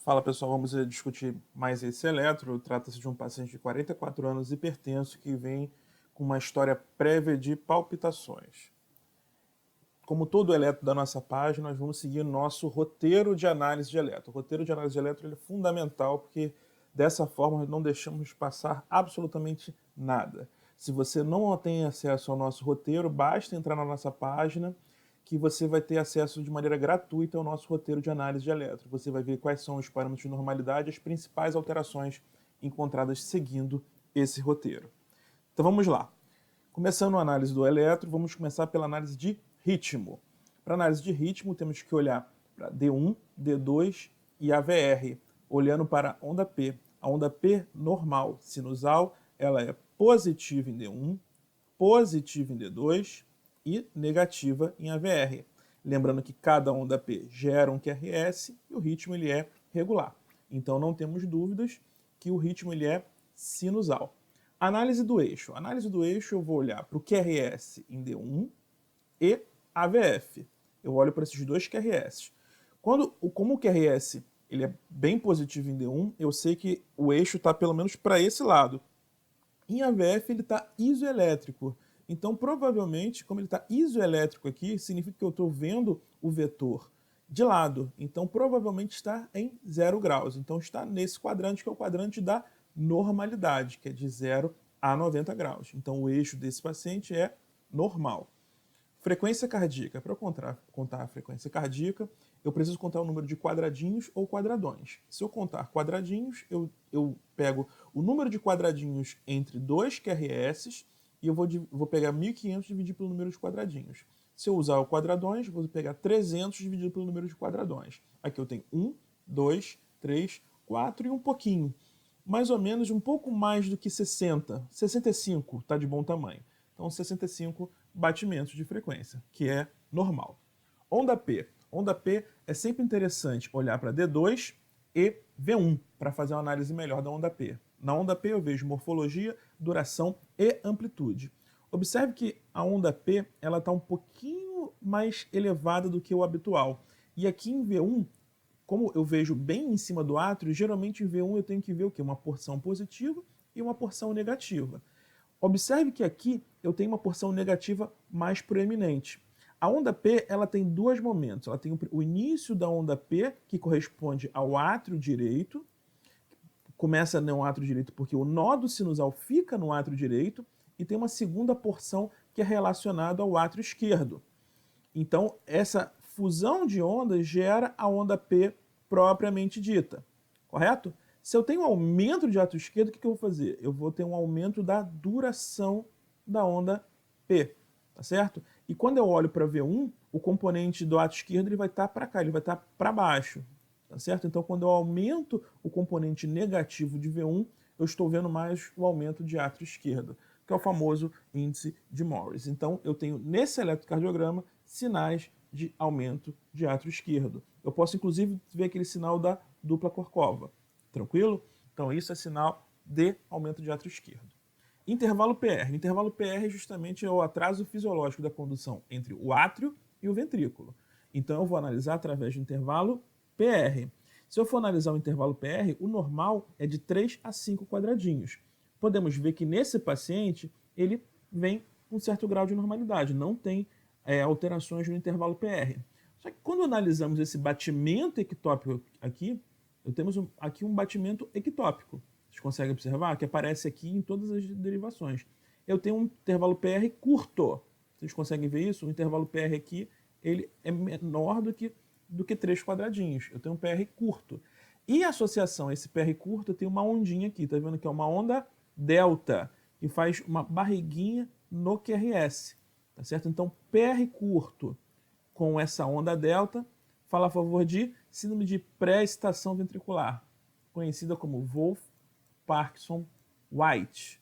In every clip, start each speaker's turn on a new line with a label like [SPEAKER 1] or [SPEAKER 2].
[SPEAKER 1] Fala pessoal, vamos discutir mais esse eletro. Trata-se de um paciente de 44 anos hipertenso que vem com uma história prévia de palpitações. Como todo eletro da nossa página, nós vamos seguir nosso roteiro de análise de eletro. O roteiro de análise de eletro é fundamental porque dessa forma nós não deixamos passar absolutamente nada. Se você não tem acesso ao nosso roteiro, basta entrar na nossa página que você vai ter acesso de maneira gratuita ao nosso roteiro de análise de eletro. Você vai ver quais são os parâmetros de normalidade e as principais alterações encontradas seguindo esse roteiro. Então vamos lá. Começando a análise do eletro, vamos começar pela análise de ritmo. Para análise de ritmo, temos que olhar para D1, D2 e AVR, olhando para a onda P. A onda P normal, sinusal, ela é positiva em D1, positiva em D2 e negativa em AVR. Lembrando que cada onda P gera um QRS e o ritmo ele é regular. Então não temos dúvidas que o ritmo ele é sinusal. Análise do eixo. Análise do eixo eu vou olhar para o QRS em D1 e AVF. Eu olho para esses dois QRS. Como o QRS ele é bem positivo em D1, eu sei que o eixo está pelo menos para esse lado. Em AVF ele está isoelétrico. Então, provavelmente, como ele está isoelétrico aqui, significa que eu estou vendo o vetor de lado. Então, provavelmente está em 0 graus. Então, está nesse quadrante, que é o quadrante da normalidade, que é de 0 a 90 graus. Então, o eixo desse paciente é normal. Frequência cardíaca. Para contar a frequência cardíaca, eu preciso contar o número de quadradinhos ou quadradões. Se eu contar quadradinhos, eu pego o número de quadradinhos entre dois QRS e eu vou pegar 1.500 e dividir pelo número de quadradinhos. Se eu usar o quadradões, vou pegar 300 dividido pelo número de quadradões. Aqui eu tenho 1, 2, 3, 4 e um pouquinho. Mais ou menos um pouco mais do que 60. 65 está de bom tamanho. Então 65 batimentos de frequência, que é normal. Onda P. Onda P é sempre interessante olhar para D2 e V1 para fazer uma análise melhor da onda P. Na onda P eu vejo morfologia, duração e amplitude. Observe que a onda P está um pouquinho mais elevada do que o habitual. E aqui em V1, como eu vejo bem em cima do átrio, geralmente em V1 eu tenho que ver o quê? Uma porção positiva e uma porção negativa. Observe que aqui eu tenho uma porção negativa mais proeminente. A onda P ela tem dois momentos. Ela tem o início da onda P, que corresponde ao átrio direito. Começa no átrio direito porque o nó do sinusal fica no átrio direito, e tem uma segunda porção que é relacionada ao átrio esquerdo. Então, essa fusão de ondas gera a onda P propriamente dita, correto? Se eu tenho um aumento de átrio esquerdo, o que eu vou fazer? Eu vou ter um aumento da duração da onda P, tá certo? E quando eu olho para V1, o componente do átrio esquerdo ele vai estar para cá, ele vai estar para baixo, tá certo? Então, quando eu aumento o componente negativo de V1, eu estou vendo mais o aumento de átrio esquerdo, que é o famoso índice de Morris. Então, eu tenho nesse eletrocardiograma sinais de aumento de átrio esquerdo. Eu posso, inclusive, ver aquele sinal da dupla Korkova. Tranquilo? Então, isso é sinal de aumento de átrio esquerdo. Intervalo PR. Intervalo PR justamente é o atraso fisiológico da condução entre o átrio e o ventrículo. Então, eu vou analisar através do intervalo PR. Se eu for analisar o intervalo PR, o normal é de 3 a 5 quadradinhos. Podemos ver que nesse paciente, ele vem com um certo grau de normalidade, não tem alterações no intervalo PR. Só que quando analisamos esse batimento ectópico aqui, temos aqui um batimento ectópico. Vocês conseguem observar que aparece aqui em todas as derivações. Eu tenho um intervalo PR curto. Vocês conseguem ver isso? O intervalo PR aqui ele é menor do que 3 quadradinhos. Eu tenho um PR curto. E a associação a esse PR curto, eu tenho uma ondinha aqui. Tá vendo que é uma onda delta, que faz uma barriguinha no QRS. Tá certo? Então, PR curto com essa onda delta fala a favor de síndrome de pré-excitação ventricular, conhecida como Wolff-Parkinson-White,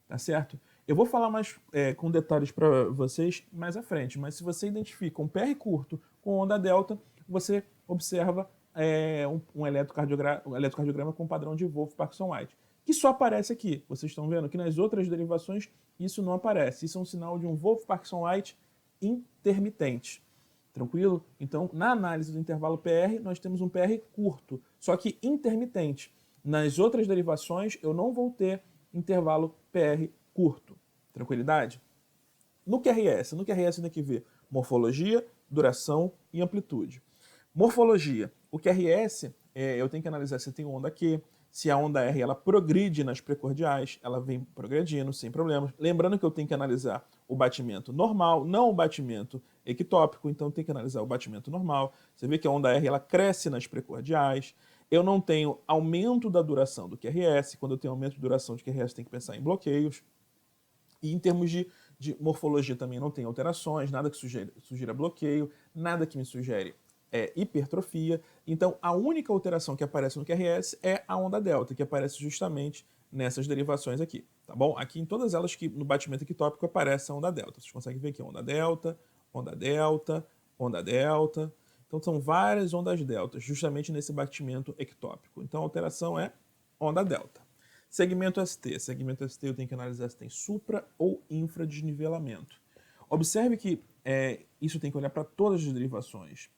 [SPEAKER 1] tá certo? Eu vou falar mais com detalhes para vocês mais à frente, mas se você identifica um PR curto com onda delta, você observa um eletrocardiograma com padrão de Wolff-Parkinson-White, que só aparece aqui. Vocês estão vendo que nas outras derivações isso não aparece. Isso é um sinal de um Wolff-Parkinson-White intermitente. Tranquilo? Então, na análise do intervalo PR, nós temos um PR curto, só que intermitente. Nas outras derivações, eu não vou ter intervalo PR curto. Tranquilidade? No QRS eu tenho que ver morfologia, duração e amplitude. Morfologia. O QRS, eu tenho que analisar se tem onda Q, se a onda R ela progride nas precordiais, ela vem progredindo sem problemas. Lembrando que eu tenho que analisar o batimento normal, não o batimento ectópico, então eu tenho que analisar o batimento normal. Você vê que a onda R ela cresce nas precordiais. Eu não tenho aumento da duração do QRS. Quando eu tenho aumento de duração de QRS, tem que pensar em bloqueios. E em termos de morfologia também não tem alterações, nada que sugira bloqueio, nada que me sugere hipertrofia. Então, a única alteração que aparece no QRS é a onda delta, que aparece justamente nessas derivações aqui, tá bom? Aqui em todas elas que no batimento ectópico aparece a onda delta. Vocês conseguem ver aqui onda delta, onda delta, onda delta. Então, são várias ondas deltas, justamente nesse batimento ectópico. Então, a alteração é onda delta. Segmento ST. Segmento ST eu tenho que analisar se tem supra ou infradesnivelamento. Observe que isso tem que olhar para todas as derivações.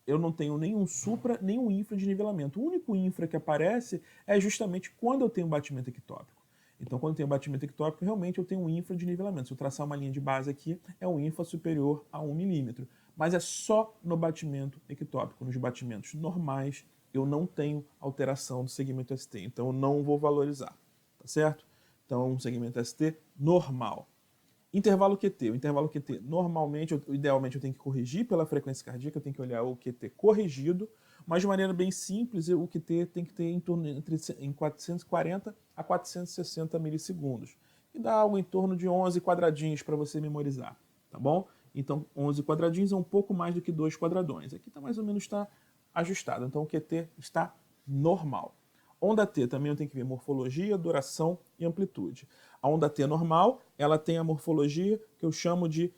[SPEAKER 1] Eu não tenho nenhum supra, nenhum infradesnivelamento. O único infra que aparece é justamente quando eu tenho batimento ectópico. Então, quando eu tenho batimento ectópico, realmente eu tenho um infradesnivelamento. Se eu traçar uma linha de base aqui, é um infra superior a 1 milímetro. Mas é só no batimento ectópico. Nos batimentos normais, eu não tenho alteração do segmento ST. Então, eu não vou valorizar. Tá certo? Então, um segmento ST normal. Intervalo QT. O intervalo QT, normalmente, idealmente, eu tenho que corrigir pela frequência cardíaca, eu tenho que olhar o QT corrigido, mas de maneira bem simples, o QT tem que ter em torno em 440 a 460 milissegundos, que dá algo em torno de 11 quadradinhos para você memorizar, tá bom? Então, 11 quadradinhos é um pouco mais do que 2 quadradões. Aqui tá mais ou menos está ajustado, então o QT está normal. Onda T também eu tenho que ver morfologia, duração e amplitude. A onda T normal, ela tem a morfologia que eu chamo de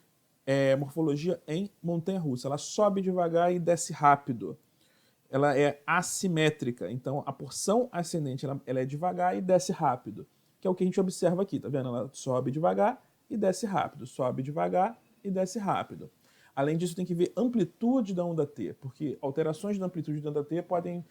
[SPEAKER 1] morfologia em montanha-russa. Ela sobe devagar e desce rápido. Ela é assimétrica, então a porção ascendente ela é devagar e desce rápido, que é o que a gente observa aqui, tá vendo? Ela sobe devagar e desce rápido, sobe devagar e desce rápido. Além disso, tem que ver amplitude da onda T, porque alterações da amplitude da onda T podem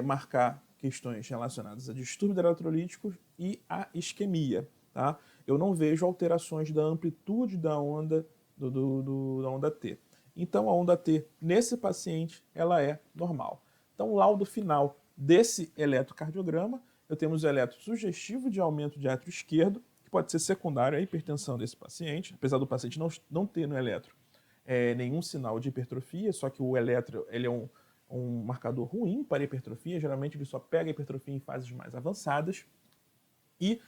[SPEAKER 1] marcar questões relacionadas a distúrbios eletrolíticos e a isquemia. Tá? Eu não vejo alterações da amplitude da onda, da onda T. Então, a onda T, nesse paciente, ela é normal. Então, o laudo final desse eletrocardiograma, eu temos o eletro sugestivo de aumento de átrio esquerdo, que pode ser secundário à hipertensão desse paciente, apesar do paciente não ter no eletro nenhum sinal de hipertrofia, só que o eletro ele é um marcador ruim para hipertrofia, geralmente ele só pega a hipertrofia em fases mais avançadas, e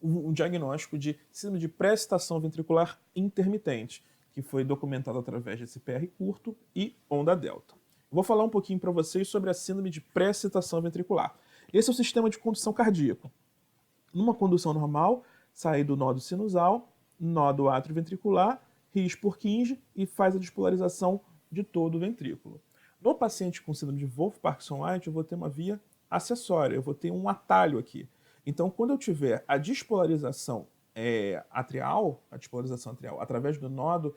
[SPEAKER 1] um diagnóstico de síndrome de pré-excitação ventricular intermitente, que foi documentado através desse PR curto e onda delta. Vou falar um pouquinho para vocês sobre a síndrome de pré-excitação ventricular. Esse é o sistema de condução cardíaco. Numa condução normal, sai do nó sinusal, nó do átrio ventricular, His-Purkinje e faz a despolarização de todo o ventrículo. No paciente com síndrome de Wolff-Parkinson-White, eu vou ter uma via acessória, eu vou ter um atalho aqui. Então, quando eu tiver a despolarização atrial, através do nódo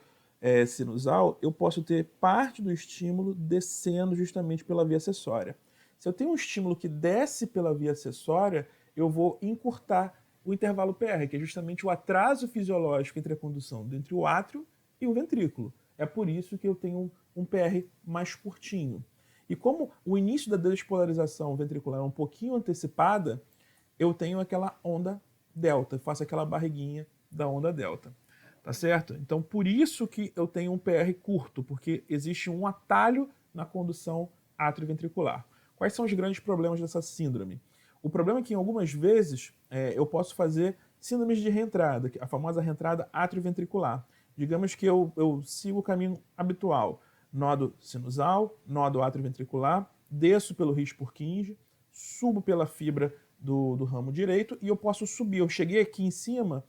[SPEAKER 1] sinusal, eu posso ter parte do estímulo descendo justamente pela via acessória. Se eu tenho um estímulo que desce pela via acessória, eu vou encurtar o intervalo PR, que é justamente o atraso fisiológico entre a condução entre o átrio e o ventrículo. É por isso que eu tenho um PR mais curtinho. E como o início da despolarização ventricular é um pouquinho antecipada, eu tenho aquela onda delta, faço aquela barriguinha da onda delta. Tá certo? Então, por isso que eu tenho um PR curto, porque existe um atalho na condução atrioventricular. Quais são os grandes problemas dessa síndrome? O problema é que, em algumas vezes, eu posso fazer síndromes de reentrada, a famosa reentrada atrioventricular. Digamos que eu sigo o caminho habitual. Nódo sinusal, nódo atrioventricular, desço pelo His-Purkinje, subo pela fibra do ramo direito e eu posso subir. Eu cheguei aqui em cima,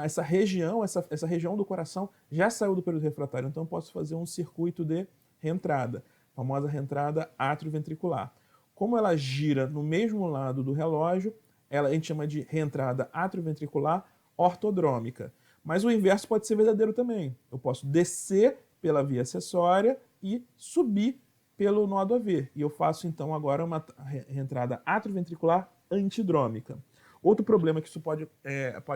[SPEAKER 1] essa região do coração já saiu do período refratário, então eu posso fazer um circuito de reentrada, a famosa reentrada atrioventricular. Como ela gira no mesmo lado do relógio, a gente chama de reentrada atrioventricular ortodrômica. Mas o inverso pode ser verdadeiro também. Eu posso descer pela via acessória e subir pelo nódo AV. E eu faço então agora uma reentrada atrioventricular antidrômica. Outro problema que isso pode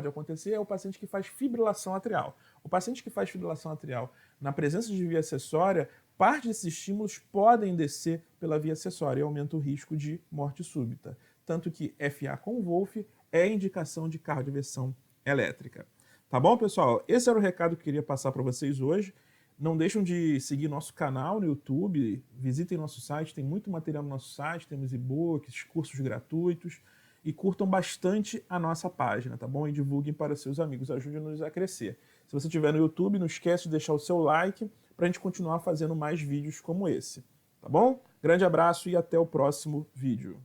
[SPEAKER 1] acontecer é o paciente que faz fibrilação atrial. O paciente que faz fibrilação atrial na presença de via acessória, parte desses estímulos podem descer pela via acessória e aumenta o risco de morte súbita. Tanto que FA com Wolff é indicação de cardioversão elétrica. Tá bom, pessoal? Esse era o recado que eu queria passar para vocês hoje. Não deixem de seguir nosso canal no YouTube, visitem nosso site, tem muito material no nosso site, temos e-books, cursos gratuitos, e curtam bastante a nossa página, tá bom? E divulguem para seus amigos, ajude-nos a crescer. Se você estiver no YouTube, não esquece de deixar o seu like para a gente continuar fazendo mais vídeos como esse, tá bom? Grande abraço e até o próximo vídeo.